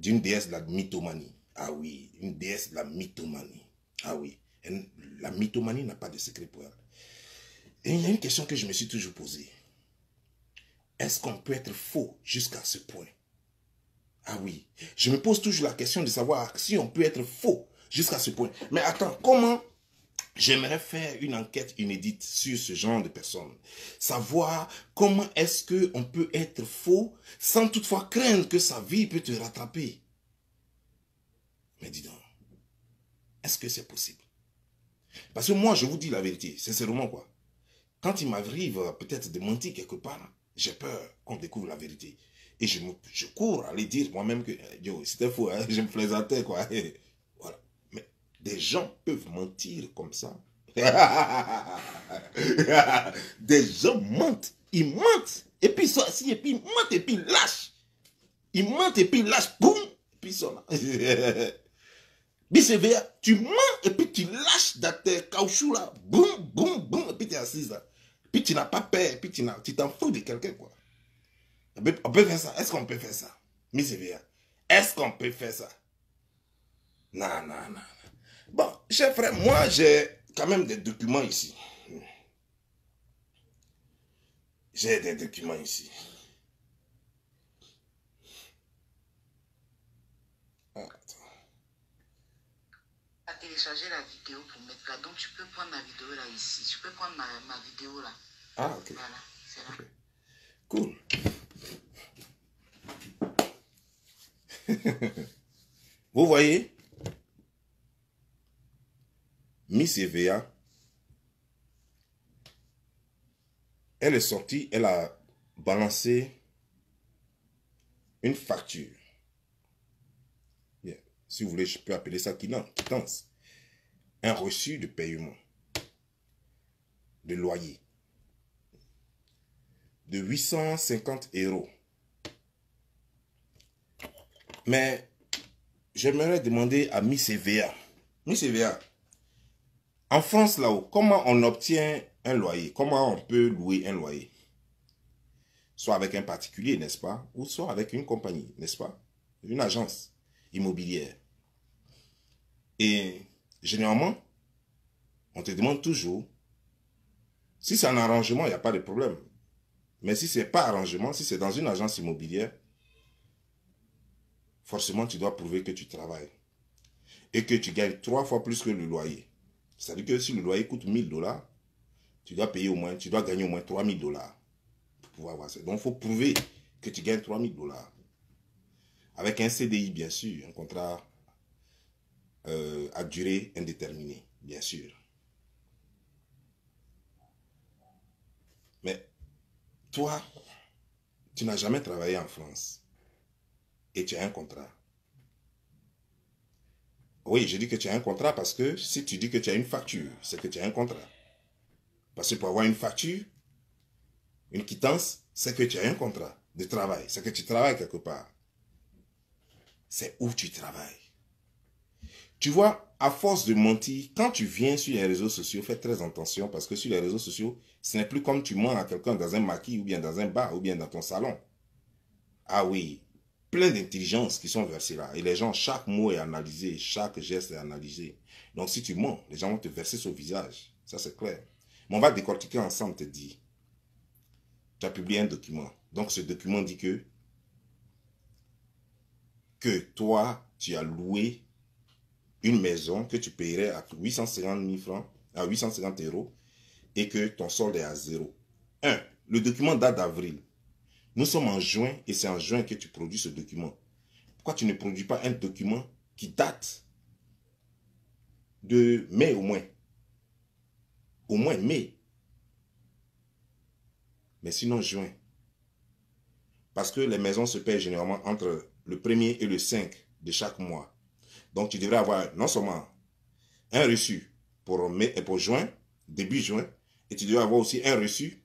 d'une déesse de la mythomanie. Ah oui, une déesse de la mythomanie. Ah oui, la mythomanie n'a pas de secret pour elle. Et il y a une question que je me suis toujours posée. Est-ce qu'on peut être faux jusqu'à ce point? Ah oui, je me pose toujours la question de savoir si on peut être faux jusqu'à ce point. Mais attends, comment? J'aimerais faire une enquête inédite sur ce genre de personnes. Savoir comment est-ce qu'on peut être faux sans toutefois craindre que sa vie peut te rattraper. Mais dis donc, est-ce que c'est possible? Parce que moi, je vous dis la vérité, sincèrement quoi. Quand il m'arrive peut-être de mentir quelque part, j'ai peur qu'on découvre la vérité. Et je cours à aller dire moi-même que yo, c'était faux, hein, je me plaisantais quoi. Voilà. Mais des gens peuvent mentir comme ça. Des gens mentent. Ils mentent. Et puis ils sont assis, et puis ils mentent, et puis ils lâchent. Ils mentent, et puis ils lâchent. Boum. Et puis ils sont là. BCVA, tu mens, et puis tu lâches dans tes caoutchoucs là. Boum, boum, boum. Et puis tu es assis là. Puis tu n'as pas peur, et puis tu t'en fous de quelqu'un quoi. On peut faire ça. Est-ce qu'on peut faire ça? BCVA. Est-ce qu'on peut faire ça? Non, non, non. Bon, cher frère, moi j'ai quand même des documents ici. J'ai des documents ici. Attends. À télécharger la vidéo pour mettre là. Donc tu peux prendre ma vidéo là ici. Tu peux prendre ma vidéo là. Ah, ok. Voilà, c'est là. Okay. Cool. Vous voyez? Miss EVA, elle est sortie, elle a balancé une facture. Yeah. Si vous voulez, je peux appeler ça quittance. Un reçu de paiement, de loyer, de 850 €. Mais j'aimerais demander à Miss EVA. Miss EVA, en France là-haut, comment on obtient un loyer? Comment on peut louer un loyer? Soit avec un particulier, n'est-ce pas? Ou soit avec une compagnie, n'est-ce pas? Une agence immobilière. Et généralement, on te demande toujours, si c'est un arrangement, il n'y a pas de problème. Mais si ce n'est pas arrangement, si c'est dans une agence immobilière, forcément tu dois prouver que tu travailles. Et que tu gagnes 3 fois plus que le loyer. C'est-à-dire que si le loyer coûte 1000 $, tu dois payer au moins, tu dois gagner au moins 3000 $ pour pouvoir avoir ça. Donc il faut prouver que tu gagnes 3000 $. Avec un CDI, bien sûr, un contrat à durée indéterminée, bien sûr. Mais toi, tu n'as jamais travaillé en France et tu as un contrat. Oui, je dis que tu as un contrat parce que si tu dis que tu as une facture, c'est que tu as un contrat. Parce que pour avoir une facture, une quittance, c'est que tu as un contrat de travail. C'est que tu travailles quelque part. C'est où tu travailles. Tu vois, à force de mentir, quand tu viens sur les réseaux sociaux, fais très attention parce que sur les réseaux sociaux, ce n'est plus comme tu mens à quelqu'un dans un maquis ou bien dans un bar ou bien dans ton salon. Ah oui, plein d'intelligence qui sont versées là. Et les gens, chaque mot est analysé, chaque geste est analysé. Donc si tu mens, les gens vont te verser sur le visage. Ça c'est clair. Mais on va décortiquer ensemble, te dire. Tu as publié un document. Donc ce document dit que toi, tu as loué une maison que tu paierais à 850 000 francs, à 850 € et que ton solde est à 0. 1. Le document date d'avril. Nous sommes en juin et c'est en juin que tu produis ce document. Pourquoi tu ne produis pas un document qui date de mai au moins? Au moins mai. Mais sinon juin. Parce que les maisons se paient généralement entre le 1er et le 5 de chaque mois. Donc tu devrais avoir non seulement un reçu pour mai et pour juin, début juin, et tu devrais avoir aussi un reçu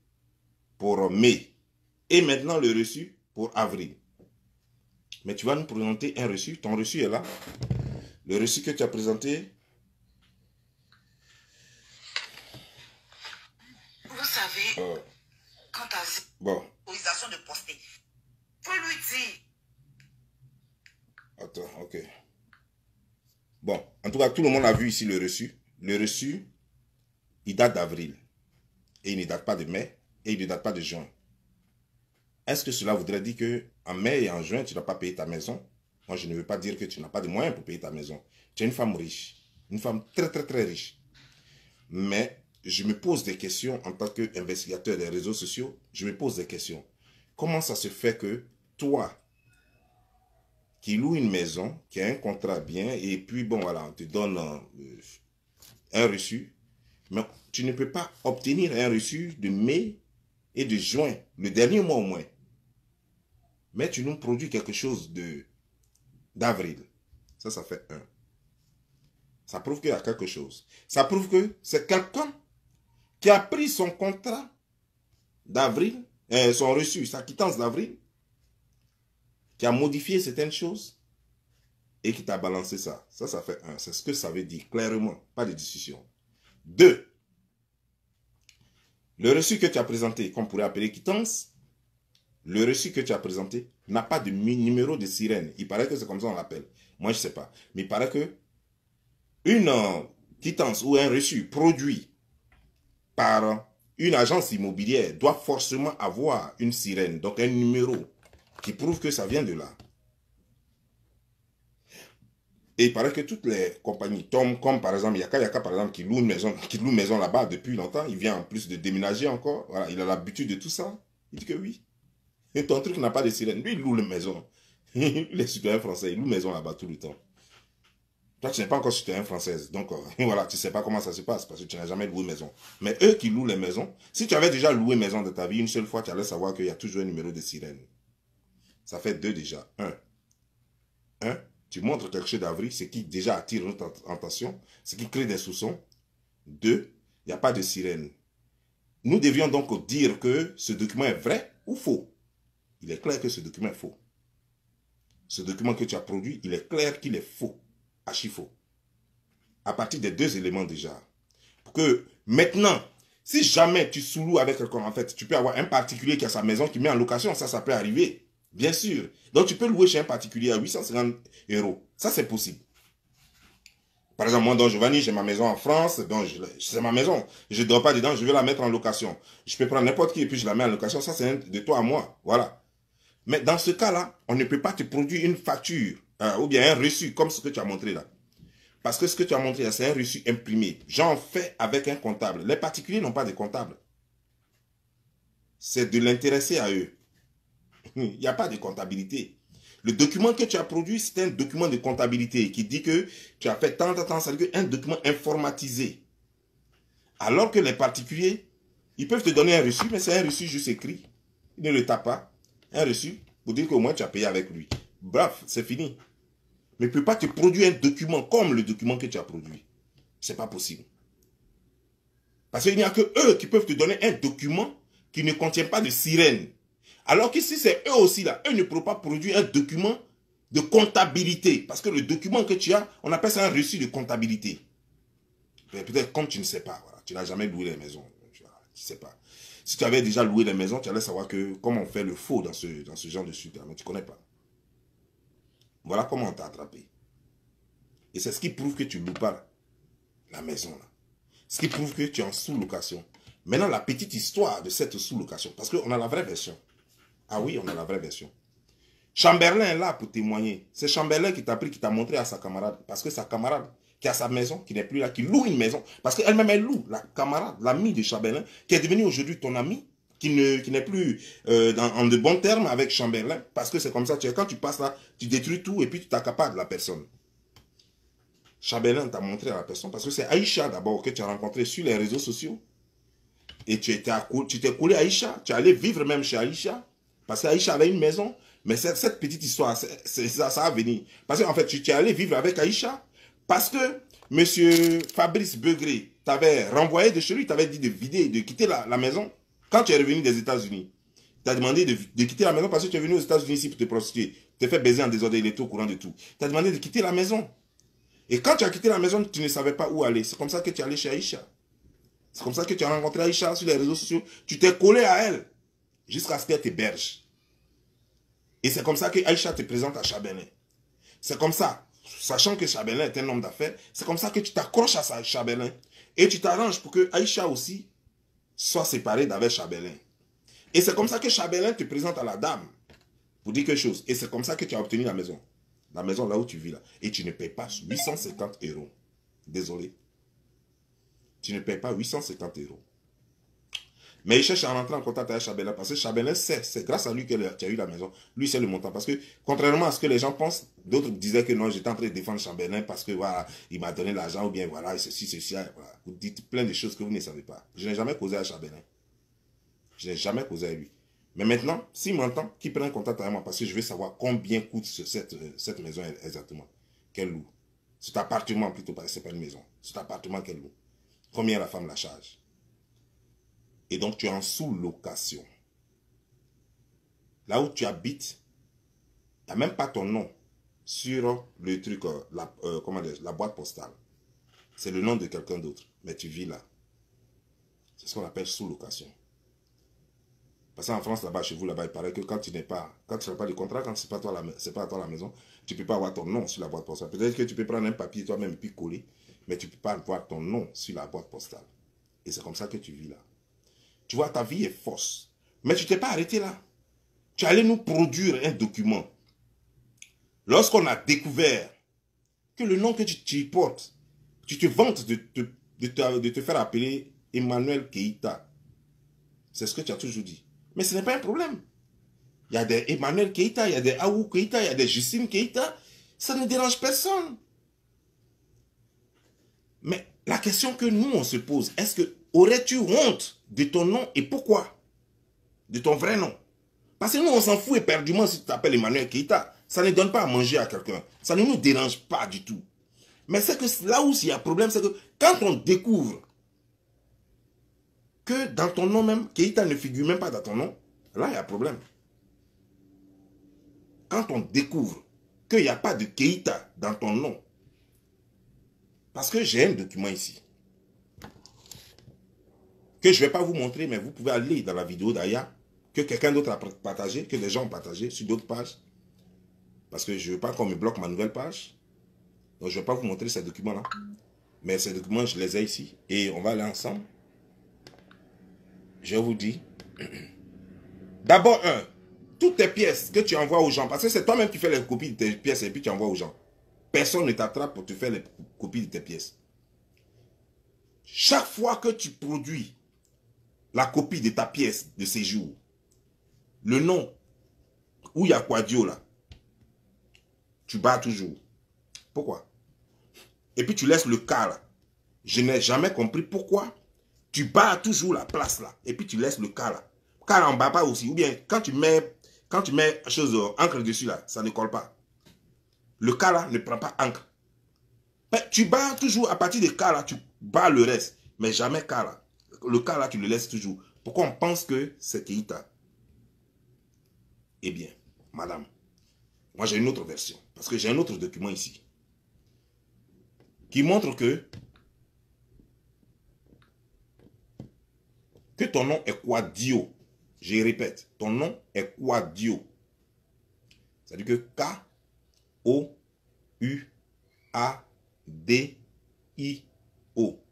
pour mai. Et maintenant le reçu pour avril. Mais tu vas nous présenter un reçu. Ton reçu est là. Le reçu que tu as présenté. Vous savez, quant à bon. l'autorisation de poster, faut lui dire. Attends, ok. Bon, en tout cas, tout le monde a vu ici le reçu. Le reçu, il date d'avril. Et il ne date pas de mai. Et il ne date pas de juin. Est-ce que cela voudrait dire qu'en mai et en juin, tu n'as pas payé ta maison? Moi, je ne veux pas dire que tu n'as pas de moyens pour payer ta maison. Tu es une femme riche. Une femme très, très, très riche. Mais je me pose des questions en tant qu'investigateur des réseaux sociaux. Je me pose des questions. Comment ça se fait que toi, qui loue une maison, qui a un contrat bien, et puis bon, voilà, on te donne un reçu, mais tu ne peux pas obtenir un reçu de mai et de juin, le dernier mois au moins. Mais tu nous produis quelque chose d'avril. Ça fait 1. Ça prouve qu'il y a quelque chose. Ça prouve que c'est quelqu'un qui a pris son contrat d'avril, son reçu, sa quittance d'avril, qui a modifié certaines choses et qui t'a balancé ça. Ça fait 1. C'est ce que ça veut dire, clairement. Pas de discussion. 2. Le reçu que tu as présenté, qu'on pourrait appeler quittance, le reçu que tu as présenté n'a pas de numéro de sirène. Il paraît que c'est comme ça on l'appelle. Moi, je ne sais pas. Mais il paraît que une quittance ou un reçu produit par une agence immobilière doit forcément avoir une sirène, donc un numéro qui prouve que ça vient de là. Et il paraît que toutes les compagnies, comme par exemple Yaka par exemple, qui loue une maison là-bas depuis longtemps, il vient en plus de déménager encore, voilà, il a l'habitude de tout ça, il dit que oui. Et ton truc n'a pas de sirène, lui il loue la maison. Les citoyens français, ils louent maison là-bas tout le temps. Toi, tu n'es pas encore citoyen française, donc voilà, tu ne sais pas comment ça se passe, parce que tu n'as jamais loué maison. Mais eux qui louent les maisons, si tu avais déjà loué maison de ta vie une seule fois, tu allais savoir qu'il y a toujours un numéro de sirène. Ça fait 2 déjà. 1. Tu montres quelque chose d'avril, ce qui déjà attire notre attention, ce qui crée des soupçons. 2. Il n'y a pas de sirène. Nous devions donc dire que ce document est vrai ou faux. Il est clair que ce document est faux. Ce document que tu as produit, il est clair qu'il est faux. Archi faux. À partir des 2 éléments déjà. Pour que maintenant, si jamais tu sous-loues avec quelqu'un, en fait, tu peux avoir un particulier qui a sa maison qui met en location, ça peut arriver. Bien sûr. Donc, tu peux louer chez un particulier à 850 €. Ça, c'est possible. Par exemple, moi, Don Giovanni, j'ai ma maison en France. C'est ma maison. Je ne dors pas dedans, je vais la mettre en location. Je peux prendre n'importe qui et puis je la mets en location. Ça, c'est de toi à moi. Voilà. Mais dans ce cas-là, on ne peut pas te produire une facture ou bien un reçu comme ce que tu as montré là. Parce que ce que tu as montré là, c'est un reçu imprimé. J'en fais avec un comptable. Les particuliers n'ont pas de comptable. C'est de l'intéresser à eux. Il n'y a pas de comptabilité. Le document que tu as produit, c'est un document de comptabilité qui dit que tu as fait tant, c'est un document informatisé. Alors que les particuliers, ils peuvent te donner un reçu, mais c'est un reçu juste écrit. Ils ne le tapent pas. Un reçu pour dire qu'au moins tu as payé avec lui. Bref, c'est fini. Mais il ne peut pas te produire un document comme le document que tu as produit. Ce n'est pas possible. Parce qu'il n'y a que eux qui peuvent te donner un document qui ne contient pas de sirène. Alors que si c'est eux aussi là, eux ne pourront pas produire un document de comptabilité. Parce que le document que tu as, on appelle ça un reçu de comptabilité. Peut-être comme tu ne sais pas, voilà, tu n'as jamais loué les maisons. Tu ne sais pas. Si tu avais déjà loué les maisons, tu allais savoir que comment on fait le faux dans ce genre de suite là, mais tu ne connais pas. Voilà comment on t'a attrapé. Et c'est ce qui prouve que tu ne loues pas la maison là. Ce qui prouve que tu es en sous-location. Maintenant, la petite histoire de cette sous-location, parce qu'on a la vraie version. Ah oui, on a la vraie version. Chamberlain est là pour témoigner. C'est Chamberlain qui t'a pris, qui t'a montré à sa camarade. Parce que sa camarade, qui a sa maison, qui n'est plus là, qui loue une maison. Parce qu'elle-même, elle loue. La camarade, l'ami de Chamberlain, qui est devenu aujourd'hui ton ami, qui n'est plus en de bons termes avec Chamberlain. Parce que c'est comme ça, quand tu passes là, tu détruis tout et puis tu t'accapares de la personne. Chamberlain t'a montré à la personne. Parce que c'est Aïcha d'abord que tu as rencontré sur les réseaux sociaux. Et tu t'es collé à Aïcha. Tu es allé vivre même chez Aïcha. Parce qu'Aïcha avait une maison. Mais cette petite histoire, ça va venir. Parce qu'en fait, tu es allé vivre avec Aïcha. Parce que M. Fabrice Begré t'avait renvoyé de chez lui. T'avait dit de vider, de quitter la maison. Quand tu es revenu des États-Unis, tu as demandé de quitter la maison parce que tu es venu aux États-Unis ici pour te prostituer. Tu t'es fait baiser en désordre, il était au courant de tout. Tu as demandé de quitter la maison. Et quand tu as quitté la maison, tu ne savais pas où aller. C'est comme ça que tu es allé chez Aïcha. C'est comme ça que tu as rencontré Aïcha sur les réseaux sociaux. Tu t'es collé à elle jusqu'à ce qu'elle t'héberge. Et c'est comme ça que Aïcha te présente à Chamberlain. C'est comme ça. Sachant que Charbelin est un homme d'affaires, c'est comme ça que tu t'accroches à Charbelin. Et tu t'arranges pour que Aïcha aussi soit séparée d'avec Charbelin. Et c'est comme ça que Charbelin te présente à la dame pour dire quelque chose. Et c'est comme ça que tu as obtenu la maison. La maison là où tu vis là. Et tu ne payes pas 850 €. Désolé. Tu ne payes pas 850 €. Mais il cherche à rentrer en contact avec Charbelin parce que Charbelin sait, c'est grâce à lui que tu as eu la maison. Lui, c'est le montant. Parce que, contrairement à ce que les gens pensent, d'autres disaient que non, j'étais en train de défendre Charbelin parce que, voilà, il m'a donné l'argent ou bien, voilà, ceci, voilà. Vous dites plein de choses que vous ne savez pas. Je n'ai jamais causé à Charbelin. Je n'ai jamais causé à lui. Mais maintenant, s'il m'entend, qu'il prenne contact avec moi parce que je veux savoir combien coûte cette maison exactement. Qu'elle loue. Cet appartement, plutôt, parce que ce n'est pas une maison. Cet appartement qu'elle loue. Combien la femme la charge. Et donc, tu es en sous-location. Là où tu habites, il n'y a même pas ton nom sur le truc, la boîte postale. C'est le nom de quelqu'un d'autre. Mais tu vis là. C'est ce qu'on appelle sous-location. Parce qu'en France, là-bas, chez vous, là-bas, il paraît que quand tu n'as pas de contrat, quand ce n'est pas à toi la maison, tu ne peux pas avoir ton nom sur la boîte postale. Peut-être que tu peux prendre un papier toi-même et puis coller, mais tu ne peux pas avoir ton nom sur la boîte postale. Et c'est comme ça que tu vis là. Tu vois, ta vie est fausse. Mais tu ne t'es pas arrêté là. Tu es allé nous produire un document. Lorsqu'on a découvert que le nom que tu portes, tu te vantes de te faire appeler Emmanuel Keïta. C'est ce que tu as toujours dit. Mais ce n'est pas un problème. Il y a des Emmanuel Keïta, il y a des Aou Keïta, il y a des Justine Keïta. Ça ne dérange personne. Mais la question que nous, on se pose, est-ce que aurais-tu honte de ton nom et pourquoi? De ton vrai nom. Parce que nous, on s'en fout éperdument si tu t'appelles Emmanuel Keïta. Ça ne donne pas à manger à quelqu'un. Ça ne nous dérange pas du tout. Mais c'est que là où il y a problème, c'est que quand on découvre que dans ton nom même, Keïta ne figure même pas dans ton nom, là, il y a problème. Quand on découvre qu'il n'y a pas de Keïta dans ton nom, parce que j'ai un document ici, que je ne vais pas vous montrer, mais vous pouvez aller dans la vidéo d'Aya, que quelqu'un d'autre a partagé, que des gens ont partagé sur d'autres pages, parce que je ne veux pas qu'on me bloque ma nouvelle page. Donc je ne vais pas vous montrer ces documents-là. Mais ces documents, je les ai ici. Et on va aller ensemble. Je vous dis. D'abord, toutes tes pièces que tu envoies aux gens, parce que c'est toi-même qui fais les copies de tes pièces et puis tu envoies aux gens. Personne ne t'attrape pour te faire les copies de tes pièces. Chaque fois que tu produis la copie de ta pièce de séjour, le nom où il y a Quadio là, tu bats toujours. Pourquoi? Et puis tu laisses le cas là. Je n'ai jamais compris pourquoi tu bats toujours la place là. Et puis tu laisses le cas là. Car en bas pas aussi. Ou bien quand tu mets chose encre dessus là, ça ne colle pas. Le cas là ne prend pas encre. Mais tu bats toujours à partir des cas là, tu bats le reste. Mais jamais cas là. Le cas là, tu le laisses toujours. Pourquoi on pense que c'est Keïta? Eh bien, madame, moi j'ai une autre version. Parce que j'ai un autre document ici. Qui montre que ton nom est Quadio. Je répète, ton nom est Quadio. C'est-à-dire que K-O-U-A-D-I-O.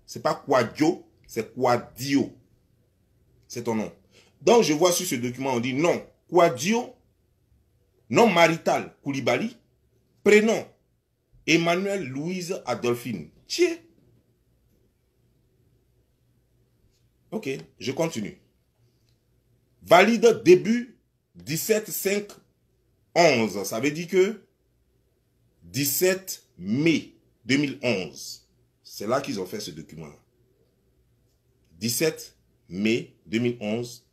C'est pas Quadio, c'est Quadio. C'est ton nom. Donc je vois sur ce document, on dit non. Quadio, nom marital, Koulibaly. Prénom, Emmanuel Louise Adolphine. Tiens. Ok, je continue. Valide début 17-5-11. Ça veut dire que 17 mai 2011. C'est là qu'ils ont fait ce document. 17 mai 2011.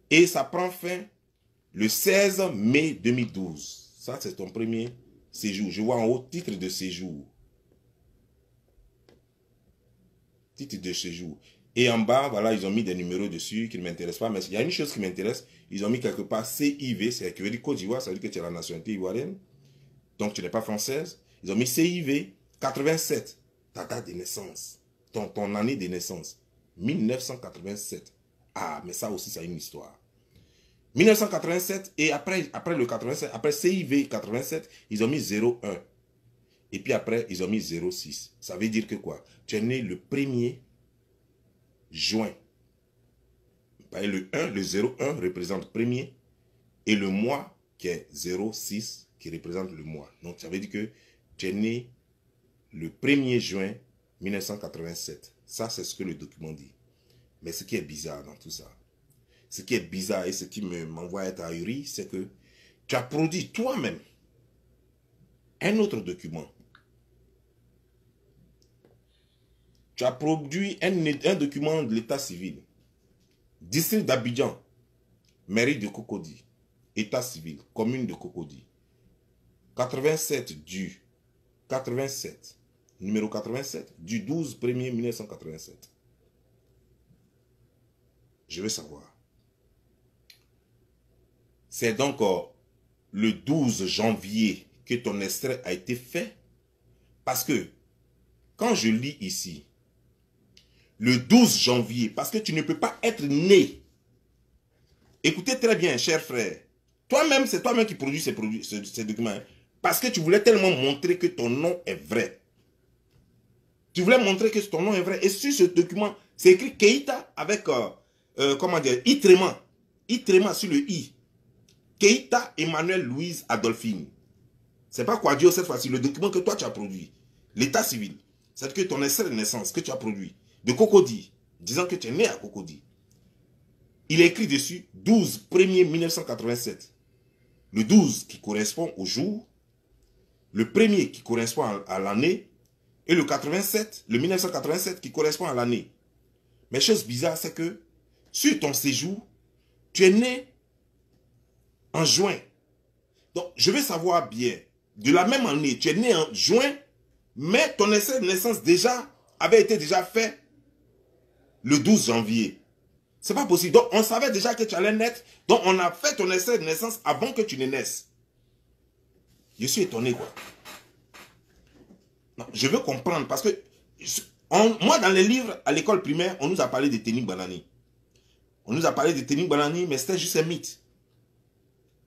Et ça prend fin le 16 mai 2012. Ça, c'est ton premier séjour. Je vois en haut titre de séjour. Titre de séjour. Et en bas, voilà, ils ont mis des numéros dessus qui ne m'intéressent pas. Mais il y a une chose qui m'intéresse. Ils ont mis quelque part CIV, c'est qui veut dire Côte d'Ivoire, ça veut dire que tu as la nationalité ivoirienne. Donc tu n'es pas française. Ils ont mis CIV 87. Ta date de naissance. Ton année de naissance. 1987. Ah, mais ça aussi, c'est une histoire. 1987, et après le 87, après CIV 87, ils ont mis 01. Et puis après, ils ont mis 06. Ça veut dire que quoi? Tu es né le 1er juin. Le 1, le 01 représente premier, et le mois qui est 06 qui représente le mois. Donc ça veut dire que tu es né le 1er juin 1987. Ça, c'est ce que le document dit. Mais ce qui est bizarre dans tout ça, ce qui est bizarre et ce qui m'envoie être ahuri, c'est que tu as produit toi-même un autre document. Tu as produit un document de l'état civil. District d'Abidjan, mairie de Cocody, état civil, commune de Cocody. 87 du 87, numéro 87, du 12/1er 1987. Je veux savoir. C'est donc le 12 janvier que ton extrait a été fait. Parce que, quand je lis ici, le 12 janvier, parce que tu ne peux pas être né. Écoutez très bien, cher frère. Toi-même, c'est toi-même qui produis ces documents. Hein, parce que tu voulais tellement montrer que ton nom est vrai. Tu voulais montrer que ton nom est vrai. Et sur ce document, c'est écrit Keïta avec, comment dire, I-tréma. I-tréma sur le I. Keïta Emmanuel Louise Adolphine. C'est pas quoi dire cette fois-ci. Le document que toi tu as produit. L'état civil. C'est que ton extrait de naissance que tu as produit. De Cocody. Disant que tu es né à Cocody. Il est écrit dessus 12/1er 1987. Le 12 qui correspond au jour. Le 1er qui correspond à l'année. Et le 87, le 1987 qui correspond à l'année. Mais chose bizarre, c'est que sur ton séjour, tu es né en juin. Donc, je veux savoir bien, de la même année, tu es né en juin, mais ton extrait de naissance avait été fait le 12 janvier. C'est pas possible. Donc, on savait déjà que tu allais naître. Donc, on a fait ton extrait de naissance avant que tu ne naisses. Je suis étonné, quoi. Non, je veux comprendre, parce que moi, dans les livres, à l'école primaire, on nous a parlé de Téning Banani. On nous a parlé de Téning Banani, mais c'était juste un mythe.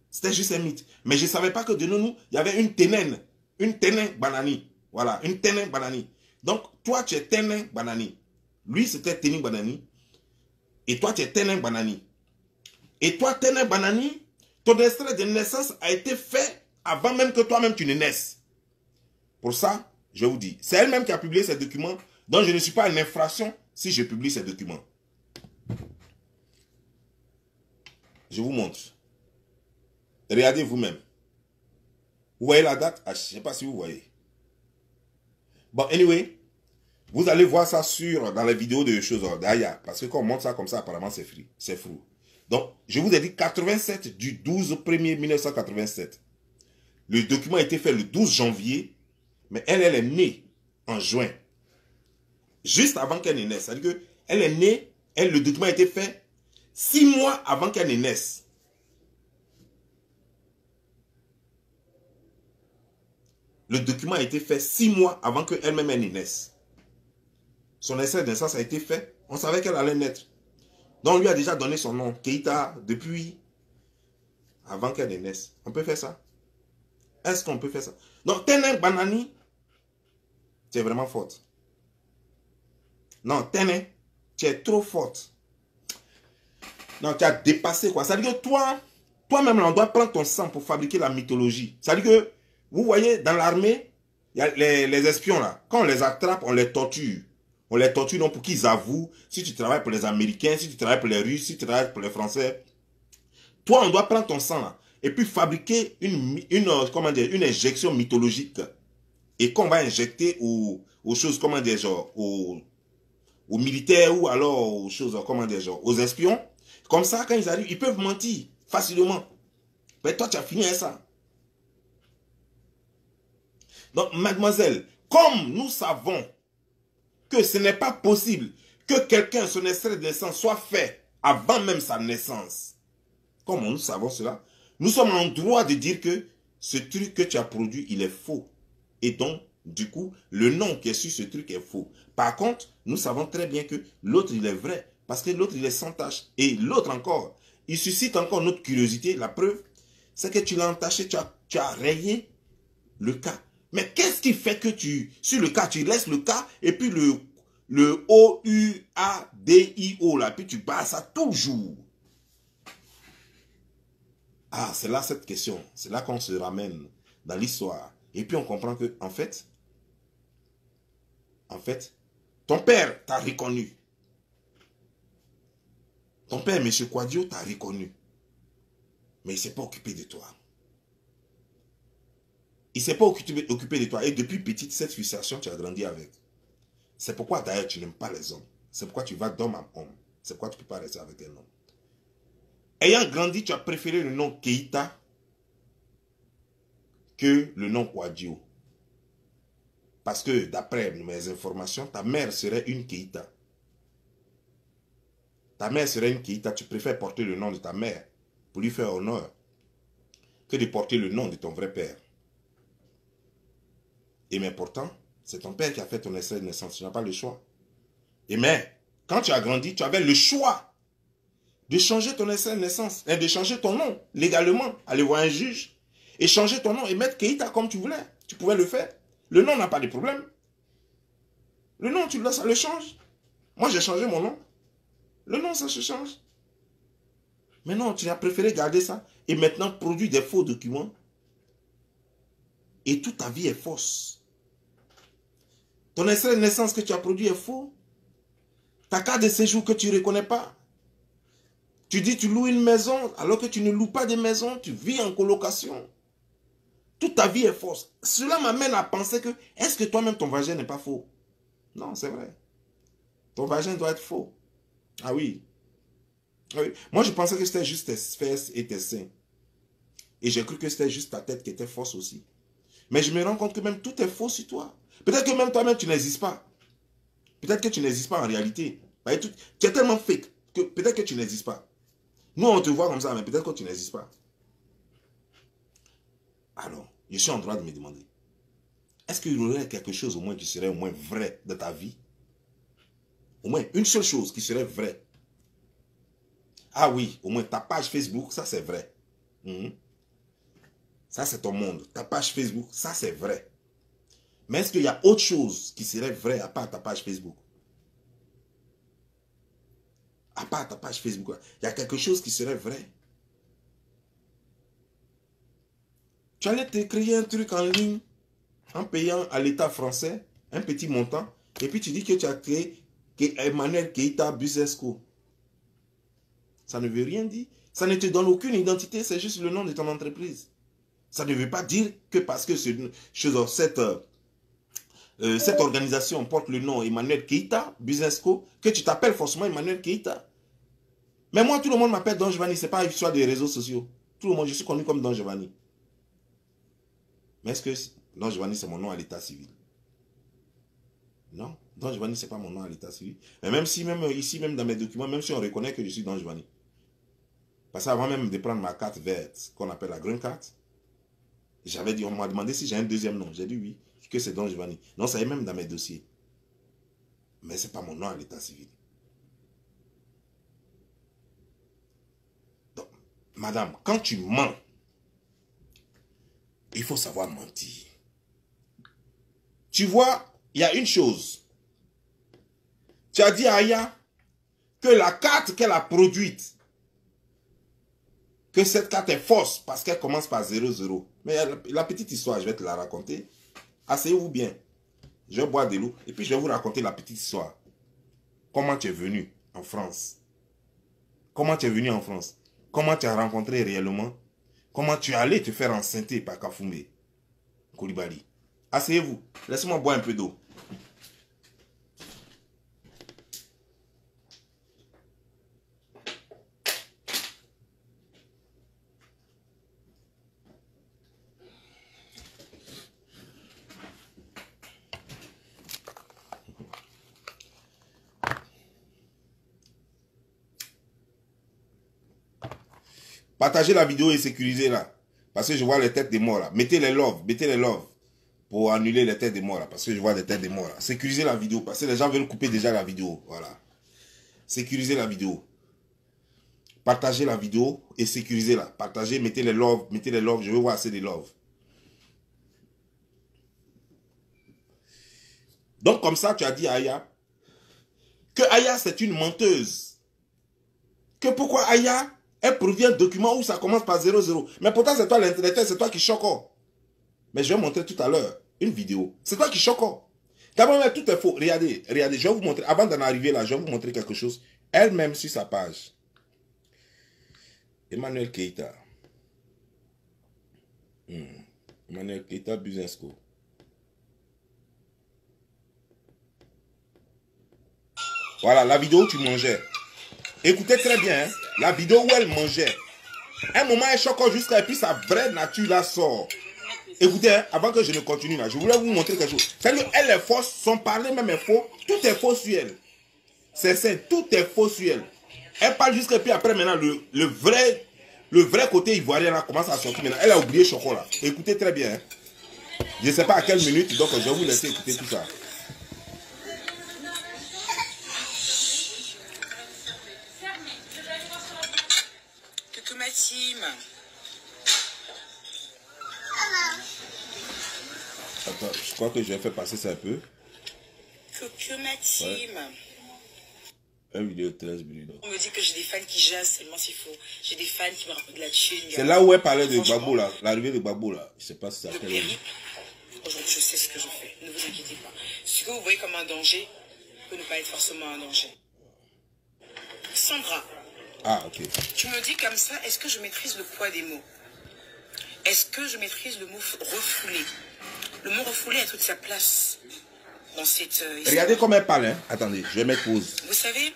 C'était juste un mythe. Mais je ne savais pas que de nous, il y avait une Ténen Banani. Voilà, une Ténen Banani. Donc, toi, tu es Ténen Banani. Lui, c'était Téning Banani. Et toi, tu es Ténen Banani. Et toi, Ténen Banani, ton extrait de naissance a été fait avant même que toi-même tu ne naisses. Pour ça, je vous dis, c'est elle-même qui a publié ces documents, donc je ne suis pas en infraction si je publie ces documents. Je vous montre. Regardez vous-même. Vous voyez la date? Ah, je ne sais pas si vous voyez. Bon, anyway, vous allez voir ça dans les vidéos de choses d'Aya. Parce que quand on montre ça comme ça, apparemment, c'est flou. Donc, je vous ai dit 87 du 12/1er 1987. Le document a été fait le 12 janvier, mais elle est née en juin. Juste avant qu'elle ne naisse. C'est-à-dire qu'elle est née, le document a été fait 6 mois avant qu'elle ne naisse. Le document a été fait 6 mois avant qu'elle-même ne naisse. Son extrait de naissance a été fait. On savait qu'elle allait naître. Donc on lui a déjà donné son nom, Keïta, depuis avant qu'elle ne naisse. On peut faire ça? Est-ce qu'on peut faire ça? Donc, Ténen Banani, tu es vraiment forte. Non, Ténen, tu es trop forte. Non, tu as dépassé quoi. C'est-à-dire que toi-même, on doit prendre ton sang pour fabriquer la mythologie. C'est-à-dire que, vous voyez, dans l'armée, il y a les espions là. Quand on les attrape, on les torture. On les torture donc pour qu'ils avouent. Si tu travailles pour les Américains, si tu travailles pour les Russes, si tu travailles pour les Français. Toi, on doit prendre ton sang là. Et puis fabriquer comment dire, une injection mythologique. Et qu'on va injecter aux choses, comment dire, genre, aux militaires ou alors aux choses, comment dire, genre, aux espions. Comme ça, quand ils arrivent, ils peuvent mentir facilement. Mais toi, tu as fini avec ça. Donc, mademoiselle, comme nous savons que ce n'est pas possible que quelqu'un, son extrait de naissance, soit fait avant même sa naissance. Comme nous savons cela, nous sommes en droit de dire que ce truc que tu as produit, il est faux. Et donc, du coup, le nom qui est sur ce truc est faux. Par contre, nous savons très bien que l'autre, il est vrai. Parce que l'autre, il est sans tache. Et l'autre encore, il suscite encore notre curiosité. La preuve, c'est que tu l'as entaché, tu as rayé le K. Mais qu'est-ce qui fait que sur le K, tu laisses le K et puis le O-U-A-D-I-O, là, puis tu bats ça toujours. Ah, c'est là cette question. C'est là qu'on se ramène dans l'histoire. Et puis on comprend que, en fait, ton père t'a reconnu. Ton père, M. Kouadio, t'a reconnu. Mais il ne s'est pas occupé de toi. Il ne s'est pas occupé de toi. Et depuis petite, cette frustration, tu as grandi avec. C'est pourquoi d'ailleurs tu n'aimes pas les hommes. C'est pourquoi tu vas d'homme à homme. C'est pourquoi tu ne peux pas rester avec un homme. Ayant grandi, tu as préféré le nom Keïta que le nom Kouadio. Parce que d'après mes informations, ta mère serait une Keïta. Ta mère serait une Keïta. Tu préfères porter le nom de ta mère pour lui faire honneur que de porter le nom de ton vrai père. Et mais pourtant, c'est ton père qui a fait ton extrait de naissance. Tu n'as pas le choix. Et mais, quand tu as grandi, tu avais le choix de changer ton extrait de naissance, et de changer ton nom légalement, aller voir un juge, et changer ton nom et mettre Keïta comme tu voulais. Tu pouvais le faire. Le nom n'a pas de problème. Le nom, tu le laisses, ça le change. Moi, j'ai changé mon nom. Le nom, ça se change. Mais non, tu as préféré garder ça et maintenant produire des faux documents. Et toute ta vie est fausse. Ton extrait de naissance que tu as produit est faux. Ta carte de séjour que tu ne reconnais pas. Tu dis que tu loues une maison alors que tu ne loues pas de maison. Tu vis en colocation. Toute ta vie est fausse. Cela m'amène à penser que est-ce que toi-même ton vagin n'est pas faux? Non, c'est vrai. Ton vagin doit être faux. Ah oui. Ah oui. Moi, je pensais que c'était juste tes fesses et tes seins. Et j'ai cru que c'était juste ta tête qui était fausse aussi. Mais je me rends compte que même tout est faux sur toi. Peut-être que même toi-même, tu n'existes pas. Peut-être que tu n'existes pas en réalité. Tu es tellement fake que peut-être que tu n'existes pas. Nous, on te voit comme ça, mais peut-être que tu n'existes pas. Alors, je suis en droit de me demander, est-ce qu'il y aurait quelque chose au moins qui serait au moins vrai de ta vie? Au moins une seule chose qui serait vraie. Ah oui, au moins ta page Facebook, ça c'est vrai. Ça c'est ton monde. Ta page Facebook, ça c'est vrai. Mais est-ce qu'il y a autre chose qui serait vrai à part ta page Facebook? À part ta page Facebook, il y a quelque chose qui serait vrai. Tu allais te créer un truc en ligne en payant à l'État français un petit montant et puis tu dis que tu as créé Emmanuel Keïta Busesco. Ça ne veut rien dire. Ça ne te donne aucune identité, c'est juste le nom de ton entreprise. Ça ne veut pas dire que parce que cette organisation porte le nom Emmanuel Keïta Busesco que tu t'appelles forcément Emmanuel Keïta. Mais moi, tout le monde m'appelle Don Giovanni, ce n'est pas l'histoire des réseaux sociaux. Tout le monde, je suis connu comme Don Giovanni. Mais est-ce que Don Giovanni, c'est mon nom à l'état civil? Non, Don Giovanni, ce n'est pas mon nom à l'état civil. Mais même si, même ici, même dans mes documents, même si on reconnaît que je suis Don Giovanni. Parce qu'avant même de prendre ma carte verte, qu'on appelle la green card, j'avais dit, on m'a demandé si j'ai un deuxième nom. J'ai dit oui, que c'est Don Giovanni. Non, ça est même dans mes dossiers. Mais ce n'est pas mon nom à l'état civil. Donc, madame, quand tu mens, il faut savoir mentir. Tu vois, il y a une chose. Tu as dit à Aya que la carte qu'elle a produite, que cette carte est fausse parce qu'elle commence par 00. Mais la petite histoire, je vais te la raconter. Asseyez-vous bien. Je vais boire de l'eau et puis je vais vous raconter la petite histoire. Comment tu es venu en France? Comment tu es venu en France? Comment tu as rencontré réellement? Comment tu es allé te faire enceinter par Kafoumé Koulibaly? Asseyez-vous. Laissez-moi boire un peu d'eau. Partagez la vidéo et sécurisez-la. Parce que je vois les têtes des morts là. Mettez les loves pour annuler les têtes des morts là. Parce que je vois les têtes des morts là. Sécurisez la vidéo parce que les gens veulent couper déjà la vidéo. Voilà. Sécurisez la vidéo. Partagez la vidéo et sécurisez-la. Partagez, mettez les loves, je veux voir assez de love. Donc comme ça, tu as dit à Aya que Aya c'est une menteuse. Que pourquoi Aya, elle provient d'un document où ça commence par 00. Mais pourtant c'est toi l'intellectuel, c'est toi qui choque. Mais je vais montrer tout à l'heure une vidéo. C'est toi qui choque. D'abord, tout est faux. Regardez, regardez, je vais vous montrer. Avant d'en arriver là, je vais vous montrer quelque chose. Elle-même sur sa page. Emmanuel Keita. Emmanuel Keita Business School. Voilà, la vidéo où tu mangeais. Écoutez très bien, hein, la vidéo où elle mangeait. Un moment, elle choque jusqu'à et puis sa vraie nature là sort. Écoutez, hein, avant que je ne continue là, je voulais vous montrer quelque chose. C'est-à-dire qu'elle est fausse, son parler même est faux. Tout est faux sur elle. C'est ça, tout est faux sur elle. Elle parle jusqu'à puis après maintenant, le vrai côté ivoirien là commence à sortir maintenant. Elle a oublié Choco là. Écoutez très bien. Hein. Je ne sais pas à quelle minute, donc je vais vous laisser écouter tout ça. Coucou ma team. Attends, je crois que je vais faire passer ça un peu. Coucou ma team. Ouais. Un vidéo 13 minutes. On me dit que j'ai des fans qui jassent seulement s'il faut. J'ai des fans qui me rapportent de la thune. C'est là où elle parlait de Gbagbo là. L'arrivée de Gbagbo là. Je sais pas si ça fait. Aujourd'hui, je sais ce que je fais. Ne vous inquiétez pas. Ce que vous voyez comme un danger peut ne pas être forcément un danger. Sandra. Ah, ok. Tu me dis comme ça, est-ce que je maîtrise le poids des mots? Est-ce que je maîtrise le mot refoulé? Le mot refoulé a toute sa place dans cette Regardez comment elle parle, hein. Attendez, je vais mettre pause. Vous savez,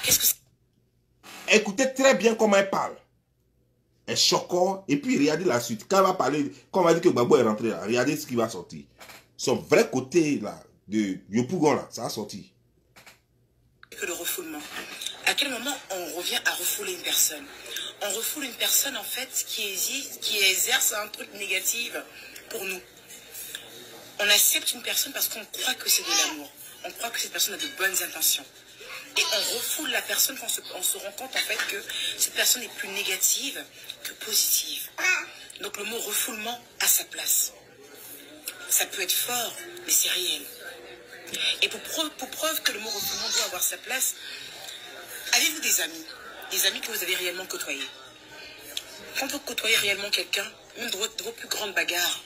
qu'est-ce que c'est? Écoutez très bien comment elle parle. Elle choque. Et puis regardez la suite. Quand elle va parler, quand on va dire que Gbagbo est rentré là, regardez ce qui va sortir. Son vrai côté là, de Yopougon là, ça va sortir. Que le refoulement. À quel moment on revient à refouler une personne? On refoule une personne en fait qui exerce un truc négatif pour nous. On accepte une personne parce qu'on croit que c'est de l'amour. On croit que cette personne a de bonnes intentions. Et on refoule la personne quand on se rend compte en fait que cette personne est plus négative que positive. Donc le mot refoulement a sa place. Ça peut être fort, mais c'est réel. Et pour preuve que le mot refoulement doit avoir sa place, avez-vous des amis? Des amis que vous avez réellement côtoyés? Quand vous côtoyez réellement quelqu'un, même dans vos plus grandes bagarres,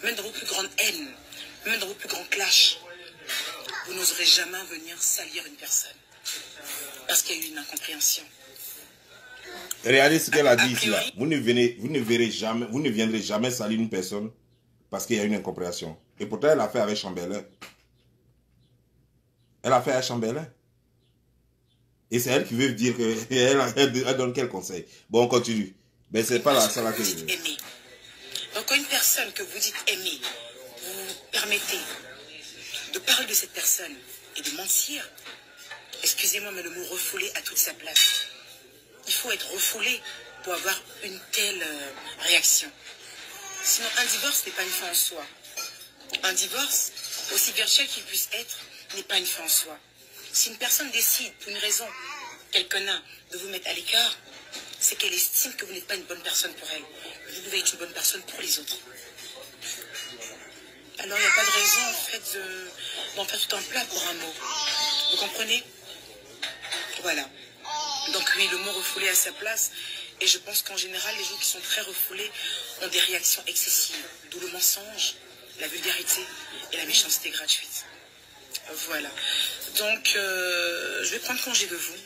même dans vos plus grandes haines, même dans vos plus grands clashs, vous n'oserez jamais venir salir une personne. Parce qu'il y a eu une incompréhension. Regardez ce qu'elle a dit ici là. Vous ne viendrez jamais salir une personne parce qu'il y a une incompréhension. Et pourtant, elle a fait avec Chambellan. Elle a fait avec Chambellan. Et c'est elle qui veut dire qu'elle donne quel conseil. Bon, on continue. Mais c'est pas ça là que je veux. Donc quand une personne que vous dites aimer, vous permettez de parler de cette personne et de mentir, excusez-moi, mais le mot refoulé a toute sa place. Il faut être refoulé pour avoir une telle réaction. Sinon, un divorce n'est pas une fin en soi. Un divorce, aussi virtuel qu'il puisse être, n'est pas une fin en soi. Si une personne décide, pour une raison quelconque, de vous mettre à l'écart, c'est qu'elle estime que vous n'êtes pas une bonne personne pour elle. Vous devez être une bonne personne pour les autres. Alors, il n'y a pas de raison, en fait, d'en faire tout un plat pour un mot. Vous comprenez? Voilà. Donc oui, le mot refoulé a sa place. Et je pense qu'en général, les gens qui sont très refoulés ont des réactions excessives. D'où le mensonge, la vulgarité et la méchanceté gratuite. Voilà. Donc, je vais prendre congé de vous.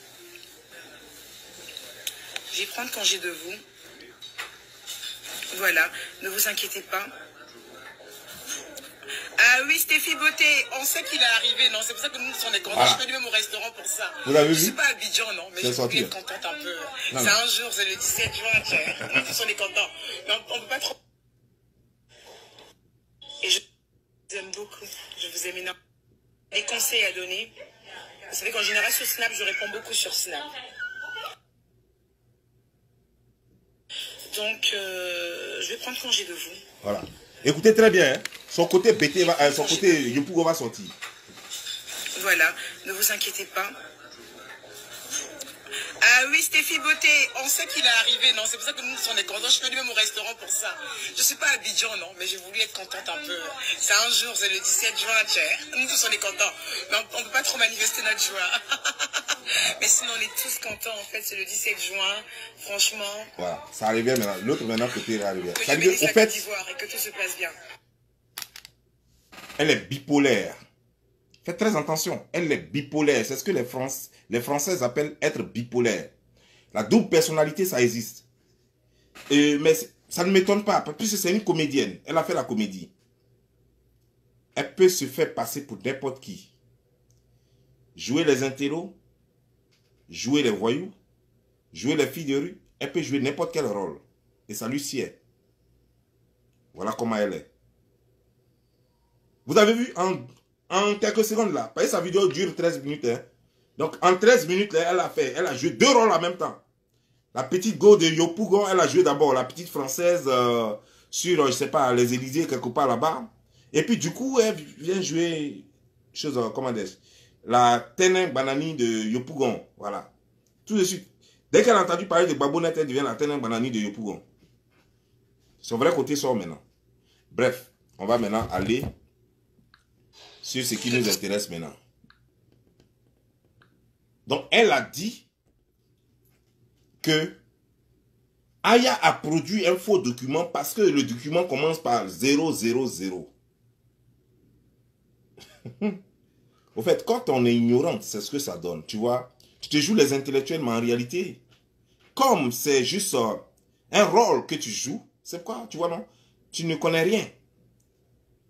Je vais prendre congé de vous. Voilà. Ne vous inquiétez pas. Ah oui, Stéphie Beauté, on sait qu'il est arrivé, non? C'est pour ça que nous, on est contents. Je suis venu même au restaurant pour ça. Vous l'avez vu? Je ne suis pas à Abidjan, non, mais je suis être contente un peu. C'est un jour, c'est le 17 juin, nous tous on est contents. Mais on ne peut pas trop... Et je vous aime beaucoup. Je vous aime énormément. Des conseils à donner. Vous savez qu'en général, sur Snap, je réponds beaucoup sur Snap. Donc, je vais prendre congé de vous. Voilà. Écoutez très bien, hein. Son côté BT va, son côté Yopougon va sortir. Voilà, ne vous inquiétez pas. Ah oui, Stéphie Beauté, on sait qu'il est arrivé, non? C'est pour ça que nous, on est contents. Je suis venue même au restaurant pour ça. Je suis pas à Abidjan, non, mais j'ai voulu être contente un peu. C'est un jour, c'est le 17 juin, tu sais. Nous tous, on est contents. Mais on peut pas trop manifester notre joie. Mais sinon, on est tous contents, en fait. C'est le 17 juin, franchement. Voilà, ça arrivait maintenant. L'autre maintenant côté arrivait. Que Ça Dieu veut bénisse dire, la au fait, Côte d'Ivoire et que tout se passe bien. elle est bipolaire. Faites très attention, elle est bipolaire. C'est ce que les Français appellent être bipolaire. La double personnalité, ça existe. Mais ça ne m'étonne pas, puisque c'est une comédienne. Elle a fait la comédie. Elle peut se faire passer pour n'importe qui. Jouer les intellos, jouer les voyous, jouer les filles de rue. Elle peut jouer n'importe quel rôle. Et ça lui sied. Voilà comment elle est. Vous avez vu en quelques secondes là. Parce que sa vidéo dure 13 minutes. Hein. Donc en 13 minutes, là, elle a joué 2 rôles en même temps. La petite go de Yopougon, elle a joué d'abord la petite française sur, je sais pas, les Élysées, quelque part là-bas. Et puis du coup, elle vient jouer, comment dire, la Ténin Banani de Yopougon. Voilà. Tout de suite. Dès qu'elle a entendu parler de Babonette, elle devient la Ténin Banani de Yopougon. Son vrai côté sort maintenant. Bref, on va maintenant aller sur ce qui nous intéresse maintenant. Donc, elle a dit que Aya a produit un faux document parce que le document commence par 000. Au fait, quand on est ignorant, c'est ce que ça donne. Tu vois, tu te joues les intellectuels, mais en réalité, comme c'est juste un rôle que tu joues, c'est quoi, tu vois, non? Tu ne connais rien.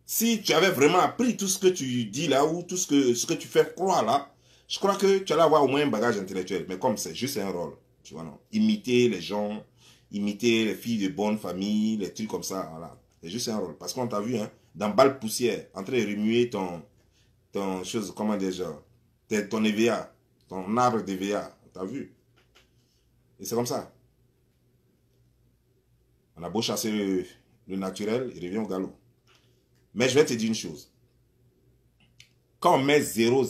Si tu avais vraiment appris tout ce que tu dis là, ou tout ce que tu fais croire là, je crois que tu allais avoir au moins un bagage intellectuel. Mais comme c'est juste un rôle, tu vois, non? Imiter les gens, imiter les filles de bonne famille, les trucs comme ça, voilà. C'est juste un rôle. Parce qu'on t'a vu, hein, dans balle poussière, en train de remuer ton chose, comment déjà, ton EVA, ton arbre d'EVA, t'as vu? Et c'est comme ça. On a beau chasser le naturel, il revient au galop. Mais je vais te dire une chose. Quand on met 000,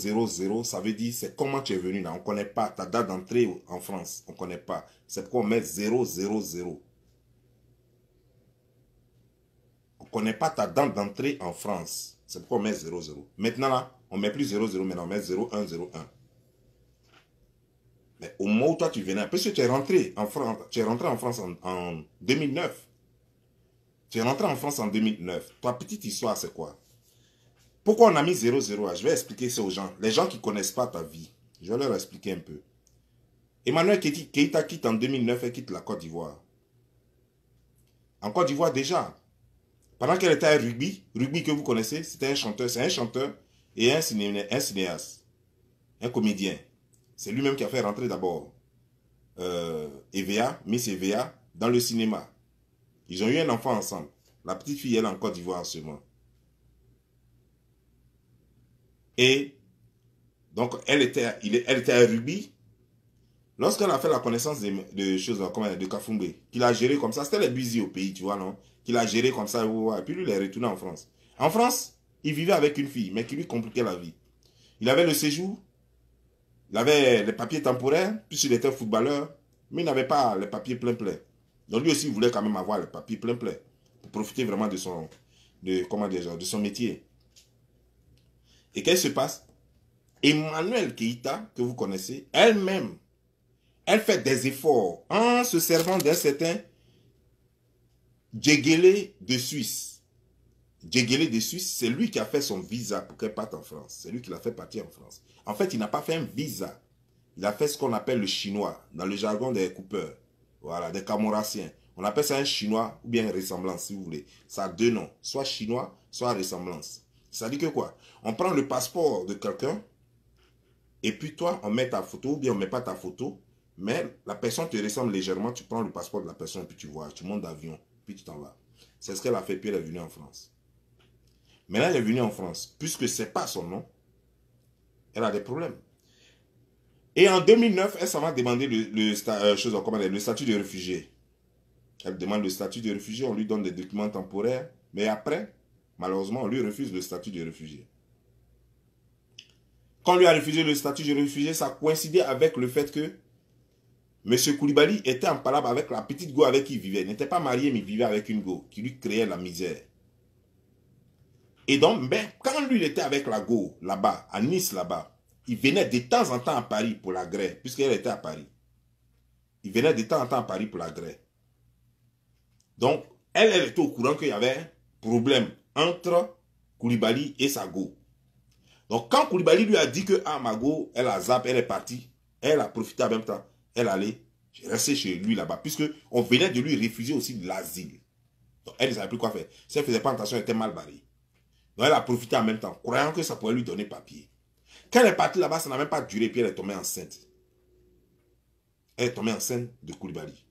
ça veut dire c'est comment tu es venu là. On ne connaît pas ta date d'entrée en France. On ne connaît pas. C'est pourquoi on met 000. On ne connaît pas ta date d'entrée en France. C'est pourquoi on met 000. Maintenant là, on ne met plus 0, maintenant on met 0101. Mais au moment où toi tu venais, parce que tu es rentré en France, en 2009. Tu es rentré en France en 2009. Ta petite histoire, c'est quoi? Pourquoi on a mis 0, je vais expliquer ça aux gens. Les gens qui ne connaissent pas ta vie, je vais leur expliquer un peu. Emmanuel Keïta quitte en 2009 et quitte la Côte d'Ivoire. En Côte d'Ivoire déjà, pendant qu'elle était à Rugby que vous connaissez, c'était un chanteur, c'est un chanteur et un cinéaste, un comédien. C'est lui-même qui a fait rentrer d'abord EVA, Miss EVA, dans le cinéma. Ils ont eu un enfant ensemble. La petite fille, elle est en Côte d'Ivoire en ce moment. Et donc, elle était à Rugby. Lorsqu'elle a fait la connaissance de choses comme de Kafumbe, qu'il a géré comme ça, c'était les busy au pays, tu vois, non? Qu'il a géré comme ça, et puis lui, il est retourné en France. En France, il vivait avec une fille, mais qui lui compliquait la vie. Il avait le séjour, il avait les papiers temporaires, puisqu'il était footballeur, mais il n'avait pas les papiers plein. Donc lui aussi, il voulait quand même avoir les papiers plein, pour profiter vraiment de son métier. Et qu'est-ce qui se passe? Emmanuel Keïta, que vous connaissez, elle-même, elle fait des efforts en se servant d'un certain Djegele de Suisse. Djegele de Suisse, c'est lui qui a fait son visa pour qu'elle parte en France. C'est lui qui l'a fait partir en France. En fait, il n'a pas fait un visa. Il a fait ce qu'on appelle le chinois, dans le jargon des coupeurs. Voilà, des Camoraciens. On appelle ça un chinois ou bien ressemblance, si vous voulez. Ça a deux noms, soit chinois, soit ressemblance. Ça dit que quoi? On prend le passeport de quelqu'un, et puis toi, on met ta photo, ou bien on ne met pas ta photo, mais la personne te ressemble légèrement, tu prends le passeport de la personne, et puis tu vois, tu montes d'avion, puis tu t'en vas. C'est ce qu'elle a fait, puis elle est venue en France. Maintenant, elle est venue en France, puisque ce n'est pas son nom, elle a des problèmes. Et en 2009, elle s'en va demander le statut de réfugié. Elle demande le statut de réfugié, on lui donne des documents temporaires, mais après, malheureusement, on lui refuse le statut de réfugié. Quand on lui a refusé le statut de réfugié, ça coïncidait avec le fait que M. Koulibaly était en palabre avec la petite go avec qui il vivait. Il n'était pas marié, mais il vivait avec une go qui lui créait la misère. Et donc, ben, quand lui il était avec la go, là-bas, à Nice, là-bas, il venait de temps en temps à Paris pour la grève, puisqu'elle était à Paris. Il venait de temps en temps à Paris pour la grève. Donc, elle était au courant qu'il y avait un problème entre Koulibaly et sa go. Donc, quand Koulibaly lui a dit que ah, ma go, elle a zappé, elle est partie, elle a profité en même temps, elle allait rester chez lui là-bas, puisqu'on venait de lui refuser aussi de l'asile. Donc, elle ne savait plus quoi faire. Si elle ne faisait pas attention, elle était mal barrée. Donc, elle a profité en même temps, croyant que ça pourrait lui donner papier. Quand elle est partie là-bas, ça n'a même pas duré, puis elle est tombée enceinte. Elle est tombée enceinte de Koulibaly.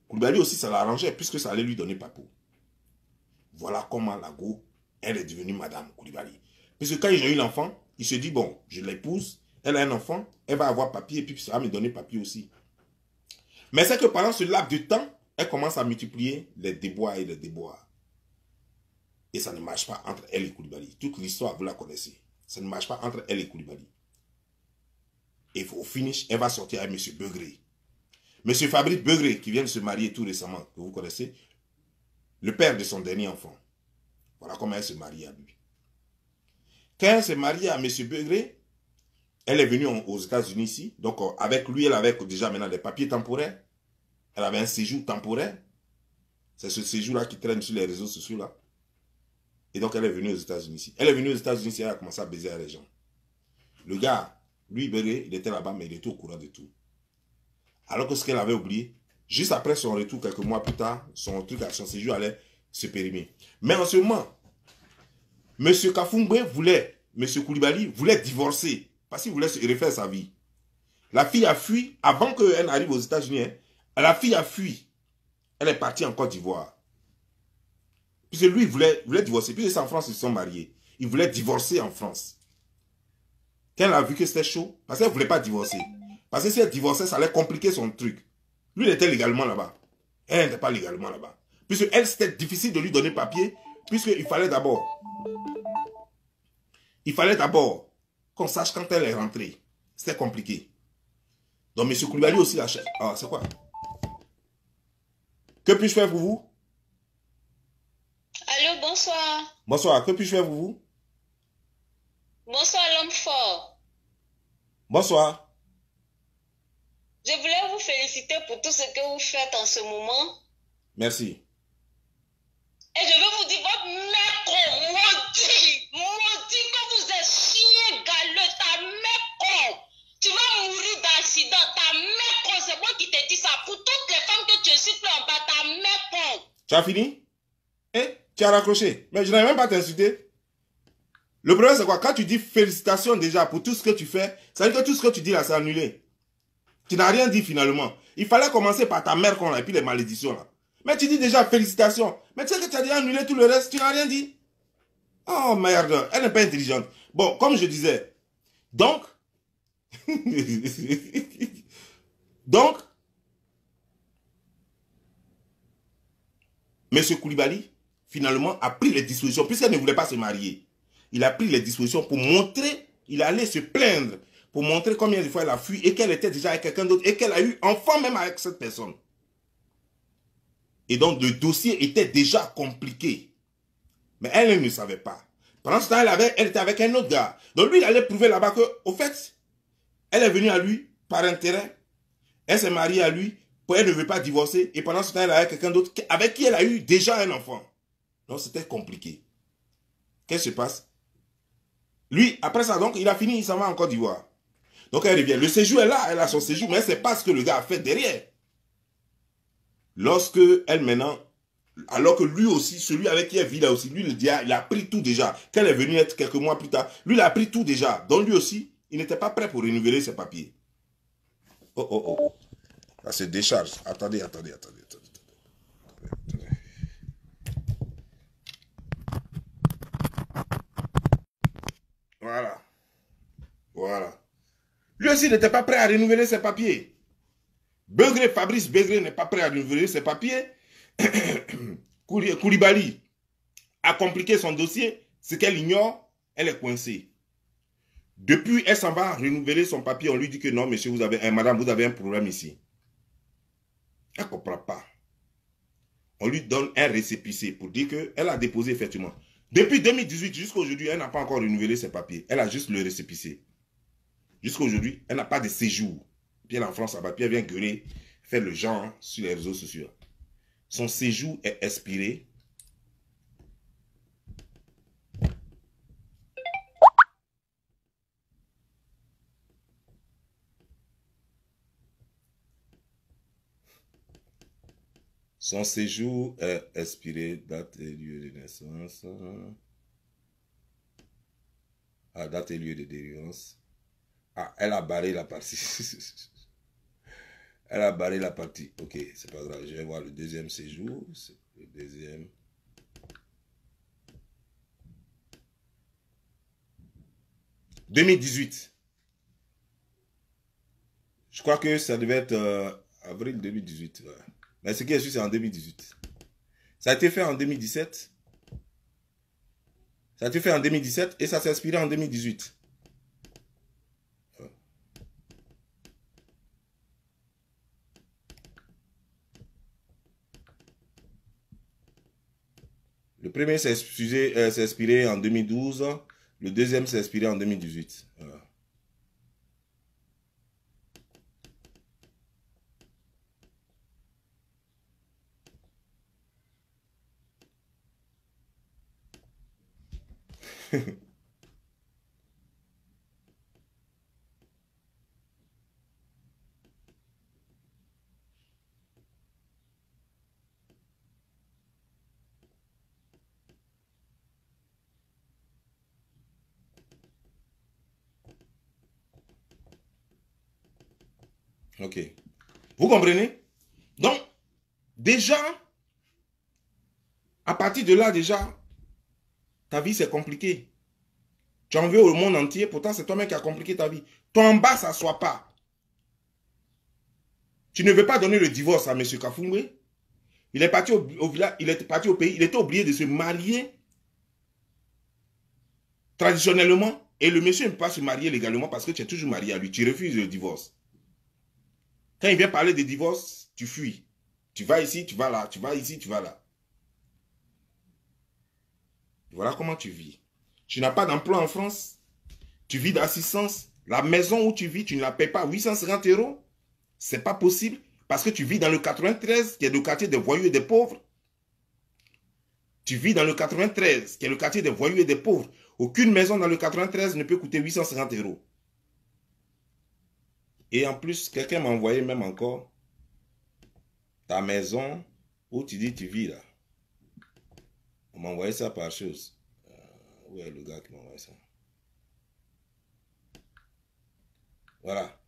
Koulibaly aussi, ça l'arrangeait, puisque ça allait lui donner papier. Voilà comment la go, elle est devenue Madame Koulibaly. Puisque quand il a eu l'enfant, il se dit, bon, je l'épouse, elle a un enfant, elle va avoir papier, et puis ça va me donner papier aussi. Mais c'est que pendant ce laps de temps, elle commence à multiplier les déboires et les déboires. Et ça ne marche pas entre elle et Koulibaly. Toute l'histoire, vous la connaissez. Ça ne marche pas entre elle et Koulibaly. Et au finish, elle va sortir avec M. Begré. M. Fabrice Begré, qui vient de se marier tout récemment, que vous connaissez, le père de son dernier enfant. Voilà comment elle se marie à lui. Quand elle s'est mariée à M. Begré, elle est venue aux États-Unis ici. Donc, avec lui, elle avait déjà maintenant des papiers temporaires. Elle avait un séjour temporaire. C'est ce séjour-là qui traîne sur les réseaux sociaux là. Et donc, elle est venue aux États-Unis ici. Elle est venue aux États-Unis ici, elle a commencé à baiser les gens. Le gars, lui, Begré, il était là-bas, mais il était au courant de tout. Alors que ce qu'elle avait oublié, juste après son retour, quelques mois plus tard, son séjour allait se périmer. Mais en ce moment, M. Kafoumbé voulait, M. Koulibaly voulait divorcer parce qu'il voulait se refaire sa vie. La fille a fui avant qu'elle n'arrive aux États-Unis. Hein, la fille a fui. Elle est partie en Côte d'Ivoire. Puisque lui, il voulait divorcer. Puisque c'est en France, ils se sont mariés. Il voulait divorcer en France. Quand elle a vu que c'était chaud, parce qu'elle ne voulait pas divorcer. Parce que si elle divorçait, ça allait compliquer son truc. Lui, il était légalement là-bas. Elle n'était pas légalement là-bas. Puisque elle, c'était difficile de lui donner papier. Puisqu'il fallait d'abord qu'on sache quand elle est rentrée. C'était compliqué. Donc, M. Koulibaly aussi l'a cherché. Ah, c'est quoi? Que puis-je faire pour vous? Allô, bonsoir. Bonsoir, que puis-je faire pour vous? Bonsoir, l'homme fort. Bonsoir. Je voulais vous féliciter pour tout ce que vous faites en ce moment. Merci. Et je veux vous dire, votre mec maudit que vous êtes chien galeux, ta mec. Tu vas mourir d'accident, ta mec. C'est moi qui t'ai dit ça. Pour toutes les femmes que tu cites en bas, ta mec. Tu as fini? Eh, tu as raccroché. Mais je n'avais même pas t'insulter. Le problème, c'est quoi? Quand tu dis félicitations déjà pour tout ce que tu fais, ça veut dire que tout ce que tu dis là, c'est annulé. Tu n'as rien dit finalement. Il fallait commencer par ta mère et puis les malédictions là. Mais tu dis déjà félicitations. Mais tu sais que tu as déjà annulé tout le reste, tu n'as rien dit. Oh merde, elle n'est pas intelligente. Bon, comme je disais, donc, M. Koulibaly, finalement, a pris les dispositions, puisqu'elle ne voulait pas se marier. Il a pris les dispositions pour montrer, il allait se plaindre, pour montrer combien de fois elle a fui et qu'elle était déjà avec quelqu'un d'autre et qu'elle a eu enfant même avec cette personne. Et donc, le dossier était déjà compliqué. Mais elle ne savait pas. Pendant ce temps, elle était avec un autre gars. Donc, lui, il allait prouver là-bas que, au fait, elle est venue à lui par intérêt. Elle s'est mariée à lui. Elle ne veut pas divorcer. Et pendant ce temps, elle avait quelqu'un d'autre avec qui elle a eu déjà un enfant. Donc, c'était compliqué. Qu'est-ce qui se passe? Lui, après ça, donc, il a fini, il s'en va en Côte d'Ivoire. Donc, elle revient. Le séjour est là, elle a son séjour, mais elle ne sait pas ce que le gars a fait derrière. Lorsque elle maintenant, alors que lui aussi, celui avec qui elle vit là aussi, lui, il a pris tout déjà. Quand elle est venue être quelques mois plus tard, lui, il a pris tout déjà. Donc, lui aussi, il n'était pas prêt pour renouveler ses papiers. Oh, oh, oh. Ça se décharge. Attendez. Voilà. Lui aussi n'était pas prêt à renouveler ses papiers. Begré, Fabrice Begré n'est pas prêt à renouveler ses papiers. Koulibaly a compliqué son dossier. Ce qu'elle ignore, elle est coincée. Depuis, elle s'en va renouveler son papier. On lui dit que non, monsieur, vous avez, madame, vous avez un problème ici. Elle ne comprend pas. On lui donne un récépissé pour dire qu'elle a déposé effectivement. Depuis 2018 jusqu'à aujourd'hui, elle n'a pas encore renouvelé ses papiers. Elle a juste le récépissé. Jusqu'à aujourd'hui, elle n'a pas de séjour. Puis elle est en France, puis elle vient gueuler, faire le genre sur les réseaux sociaux. Son séjour est expiré. Son séjour est expiré, date et lieu de naissance. Ah, date et lieu de délivrance. Ah, elle a barré la partie. Elle a barré la partie. Ok, c'est pas grave. Je vais voir le deuxième séjour. Le deuxième. « 2018. Je crois que ça devait être avril 2018. Ouais. Mais ce qui est sûr, c'est en 2018. Ça a été fait en 2017. Ça a été fait en 2017 et ça s'est expiré en 2018. Le premier s'est expiré en 2012. Le deuxième s'est expiré en 2018. Voilà. Ok. Vous comprenez? Donc, déjà, à partir de là, déjà, ta vie, c'est compliqué. Tu en veux au monde entier, pourtant, c'est toi-même qui as compliqué ta vie. Ton bas, ça ne soit pas. Tu ne veux pas donner le divorce à M. Kafoumbé. Il est parti au village, il est parti au pays, il était obligé de se marier traditionnellement. Et le monsieur ne peut pas se marier légalement parce que tu es toujours marié à lui. Tu refuses le divorce. Quand il vient parler de divorce, tu fuis. Tu vas ici, tu vas là. Tu vas ici, tu vas là. Voilà comment tu vis. Tu n'as pas d'emploi en France. Tu vis d'assistance. La maison où tu vis, tu ne la payes pas 850 €. C'est pas possible parce que tu vis dans le 93, qui est le quartier des voyous et des pauvres. Tu vis dans le 93, qui est le quartier des voyous et des pauvres. Aucune maison dans le 93 ne peut coûter 850 €. Et en plus, quelqu'un m'a envoyé même encore ta maison où tu dis tu vis là. On m'a envoyé ça par chose. Où est le gars qui m'a envoyé ça? Voilà.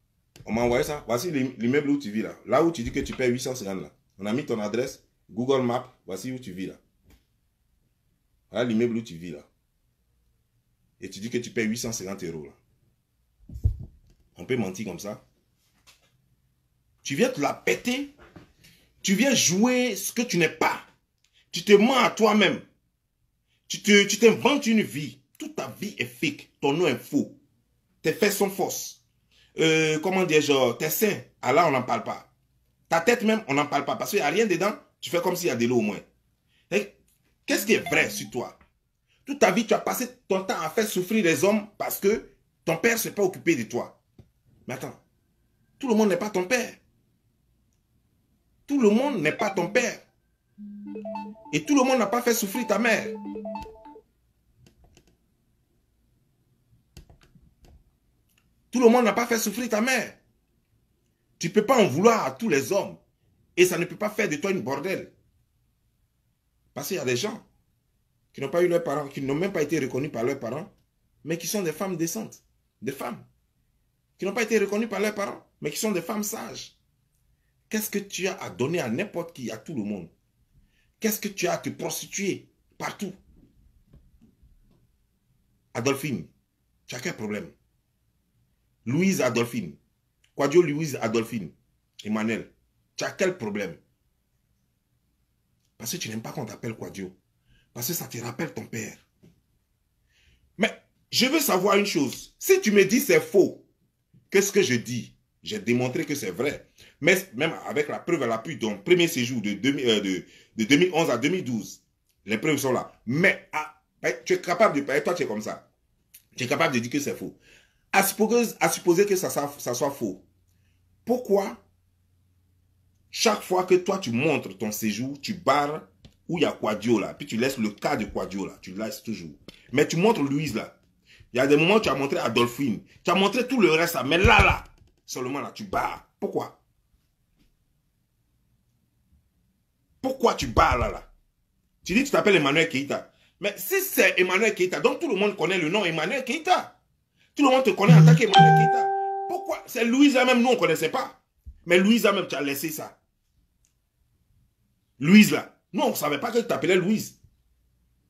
On m'a envoyé ça. Voici l'immeuble où tu vis là. Là où tu dis que tu payes 850 là. On a mis ton adresse, Google Maps. Voici où tu vis là. Voilà l'immeuble où tu vis là. Et tu dis que tu payes 850 € là. On peut mentir comme ça. Tu viens te la péter. Tu viens jouer ce que tu n'es pas. Tu te mens à toi-même. Tu t'inventes une vie. Toute ta vie est fake. Ton nom est faux. Tes faits sont fausses. Comment dire, genre, tes seins, ah là, on n'en parle pas. Ta tête même, on n'en parle pas. Parce qu'il n'y a rien dedans, tu fais comme s'il y a de l'eau au moins. Qu'est-ce qui est vrai sur toi? Toute ta vie, tu as passé ton temps à faire souffrir les hommes parce que ton père ne s'est pas occupé de toi. Mais attends, tout le monde n'est pas ton père. Tout le monde n'est pas ton père. Et tout le monde n'a pas fait souffrir ta mère. Tout le monde n'a pas fait souffrir ta mère. Tu ne peux pas en vouloir à tous les hommes. Et ça ne peut pas faire de toi une bordel. Parce qu'il y a des gens qui n'ont pas eu leurs parents, qui n'ont même pas été reconnus par leurs parents, mais qui sont des femmes décentes. Des femmes qui n'ont pas été reconnues par leurs parents, mais qui sont des femmes sages. Qu'est-ce que tu as à donner à n'importe qui, à tout le monde? Qu'est-ce que tu as à te prostituer partout? Adolphine, tu as quel problème? Louise Adolphine, Quadio Louise Adolphine, Emmanuel, tu as quel problème? Parce que tu n'aimes pas qu'on t'appelle Quadio. Parce que ça te rappelle ton père. Mais Je veux savoir une chose. Si tu me dis c'est faux, qu'est-ce que je dis? J'ai démontré que c'est vrai. Mais même avec la preuve à l'appui de ton premier séjour de 2011 à 2012, les preuves sont là. Mais tu es capable de... Toi, tu es comme ça. Tu es capable de dire que c'est faux. À supposer que ça soit faux. Pourquoi chaque fois que toi, tu montres ton séjour, tu barres où il y a Quadio là, puis tu laisses le cas de Quadio là, tu laisses toujours. Mais tu montres Louise là. Il y a des moments où tu as montré Adolphine, tu as montré tout le reste là, mais là, seulement là, tu barres. Pourquoi? Pourquoi tu barres là? Tu dis que tu t'appelles Emmanuel Keïta. Mais si c'est Emmanuel Keïta, donc tout le monde connaît le nom Emmanuel Keïta. Tout le monde te connaît en tant qu'Emmanuel Keïta. Pourquoi? C'est Louise là même, nous on ne connaissait pas. Mais Louise là même, tu as laissé ça. Louise là. Nous, on ne savait pas que tu t'appelais Louise.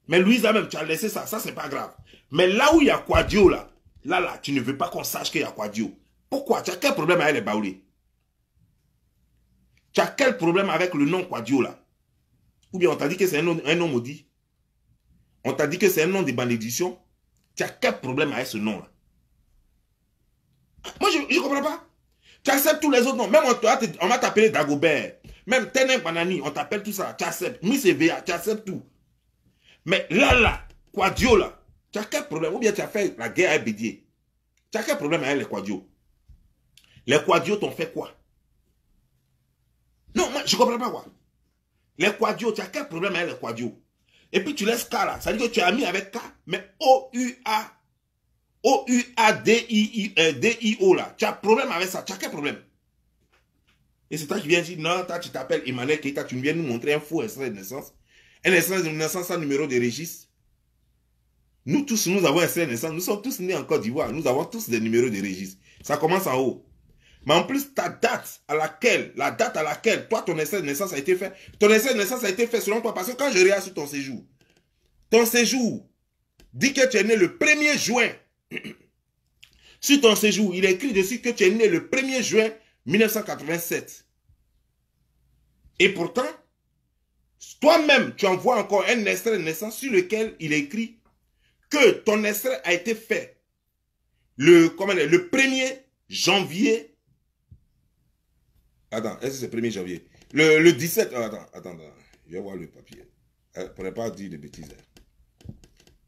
Mais Louise là même, tu as laissé ça. Ça, c'est pas grave. Mais là où il y a Quadio là, tu ne veux pas qu'on sache qu'il y a Quadio. Pourquoi? Tu as quel problème avec les Baoulés? Tu as quel problème avec le nom Quadio là? Ou bien on t'a dit que c'est un nom maudit? On t'a dit que c'est un nom de bénédiction? Tu as quel problème avec ce nom là? Moi, je ne comprends pas. Tu acceptes tous les autres noms. Même on va t'appeler Dagobert. Même Tenem Banani, on t'appelle tout ça. Tu acceptes. Miss EVA, tu acceptes tout. Mais là, Quadio là, tu as quel problème? Ou bien tu as fait la guerre à Bédier? Tu as quel problème avec les Quadio? Les Quadio t'ont fait quoi? Non, moi, je ne comprends pas quoi. Les Quadio, tu as quel problème avec les Quadio? Et puis tu laisses K là. Ça veut dire que tu as mis avec K, mais O-U-A-D-I-O là. Tu as problème avec ça. Tu as quel problème? Et c'est toi qui viens dire, non, toi tu t'appelles Emmanuel Keïta, tu viens nous montrer un faux extrait de naissance. Un extrait de naissance sans numéro de registre. Nous tous, nous avons un extrait de naissance. Nous sommes tous nés en Côte d'Ivoire. Nous avons tous des numéros de registre. Ça commence en haut. Mais en plus, la date à laquelle, toi, ton extrait de naissance a été fait, ton extrait de naissance a été fait selon toi. Parce que quand je regarde sur ton séjour dit que tu es né le 1er juin. Sur ton séjour, il est écrit dessus que tu es né le 1er juin 1987. Et pourtant, toi-même, tu envoies encore un extrait de naissance sur lequel il est écrit que ton extrait a été fait le 1er janvier. Attends, est-ce que c'est 1er janvier? Le 17. Attends, je vais voir le papier. Je ne pourrais pas dire de bêtises.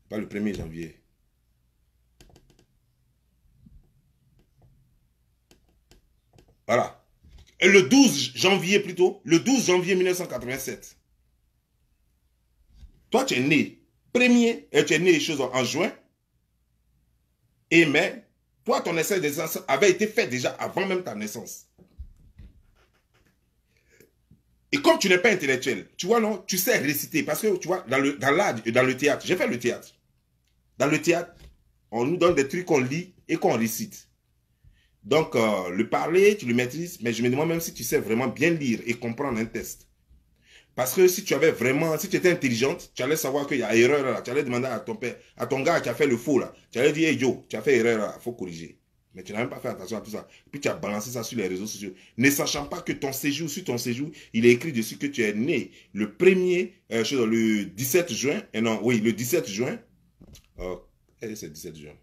Pas le 1er janvier. Voilà. Et le 12 janvier plutôt. Le 12 janvier 1987. Toi, tu es né. Tu es né les choses en juin. Et mais, toi, ton essai de naissance avait été fait déjà avant même ta naissance. Et comme tu n'es pas intellectuel, tu vois, non, tu sais réciter. Parce que, tu vois, dans le théâtre, j'ai fait le théâtre. Dans le théâtre, on nous donne des trucs qu'on lit et qu'on récite. Donc, le parler, tu le maîtrises, mais je me demande même si tu sais vraiment bien lire et comprendre un texte. Parce que si tu étais intelligente, tu allais savoir qu'il y a erreur là. Tu allais demander à ton père, à ton gars qui a fait le faux là. Tu allais dire, hey yo, tu as fait erreur là, il faut corriger. Mais tu n'as même pas fait attention à tout ça. Puis tu as balancé ça sur les réseaux sociaux. Ne sachant pas que sur ton séjour, il est écrit dessus que tu es né le 17 juin. Le 17 juin. C'est 17 juin.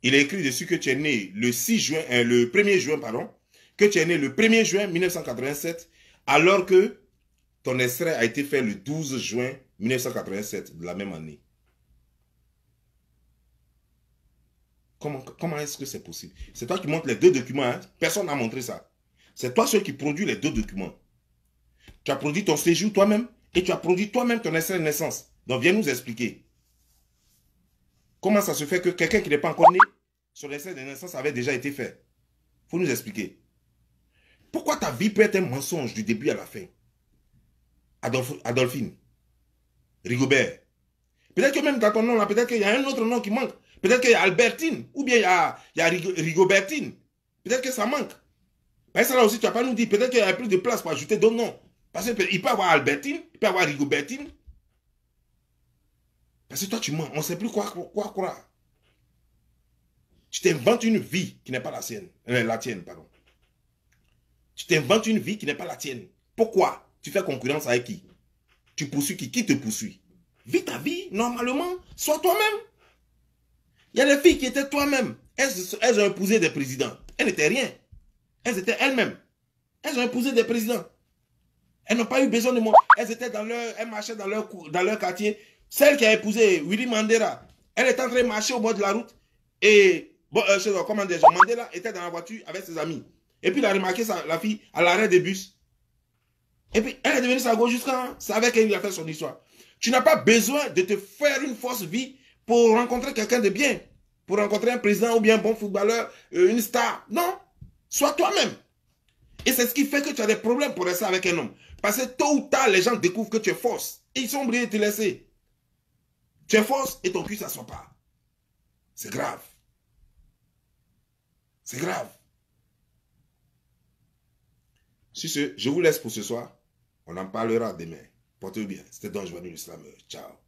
Il est écrit dessus que tu es né le 1er juin, que tu es né le 1er juin 1987, alors que ton extrait a été fait le 12 juin 1987 de la même année. Comment est-ce que c'est possible? C'est toi qui montres les deux documents, hein? Personne n'a montré ça. C'est toi seul qui produit les deux documents. Tu as produit ton séjour toi-même et tu as produit toi-même ton extrait de naissance. Donc viens nous expliquer. Comment ça se fait que quelqu'un qui n'est pas encore né, son extrait de naissance avait déjà été fait? Il faut nous expliquer. Pourquoi ta vie peut être un mensonge du début à la fin? Adolphine, Rigobert. Peut-être que même dans ton nom, là, peut-être qu'il y a un autre nom qui manque. Peut-être qu'il y a Albertine, ou bien il y a Rigobertine. Peut-être que ça manque. Mais ça là aussi, tu n'as pas nous dit, peut-être qu'il y a plus de place pour ajouter d'autres noms. Parce qu'il peut y avoir Albertine, il peut y avoir Rigobertine. Parce que toi, tu mens, on ne sait plus quoi croire. Tu t'inventes une vie qui n'est pas la tienne, pardon. Tu t'inventes une vie qui n'est pas la tienne. Pourquoi? Tu fais concurrence avec qui? Tu poursuis qui? Qui te poursuit? Vis ta vie normalement. Sois toi-même. Il y a des filles qui étaient toi-même. Elles ont épousé des présidents. Elles n'étaient rien. Elles étaient elles-mêmes. Elles ont épousé des présidents. Elles n'ont pas eu besoin de moi. Elles étaient elles marchaient dans leur quartier. Celle qui a épousé Willy Mandela, elle était en train de marcher au bord de la route. Et, comment dire, Mandela était dans la voiture avec ses amis. Et puis il a remarqué la fille à l'arrêt des bus. Et puis elle est devenue sa gauche jusqu'à... C'est avec elle qu'il a fait son histoire. Tu n'as pas besoin de te faire une fausse vie pour rencontrer quelqu'un de bien. Pour rencontrer un président ou bien un bon footballeur, une star. Non. Sois toi-même. Et c'est ce qui fait que tu as des problèmes pour rester avec un homme. Parce que tôt ou tard, les gens découvrent que tu es fausse. Et ils sont obligés de te laisser. Tu es fausse et ton cul ne s'assoit pas. C'est grave. C'est grave. Sur ce, je vous laisse pour ce soir. On en parlera demain. Portez-vous bien. C'était Don Giovanni l'Islam. Ciao.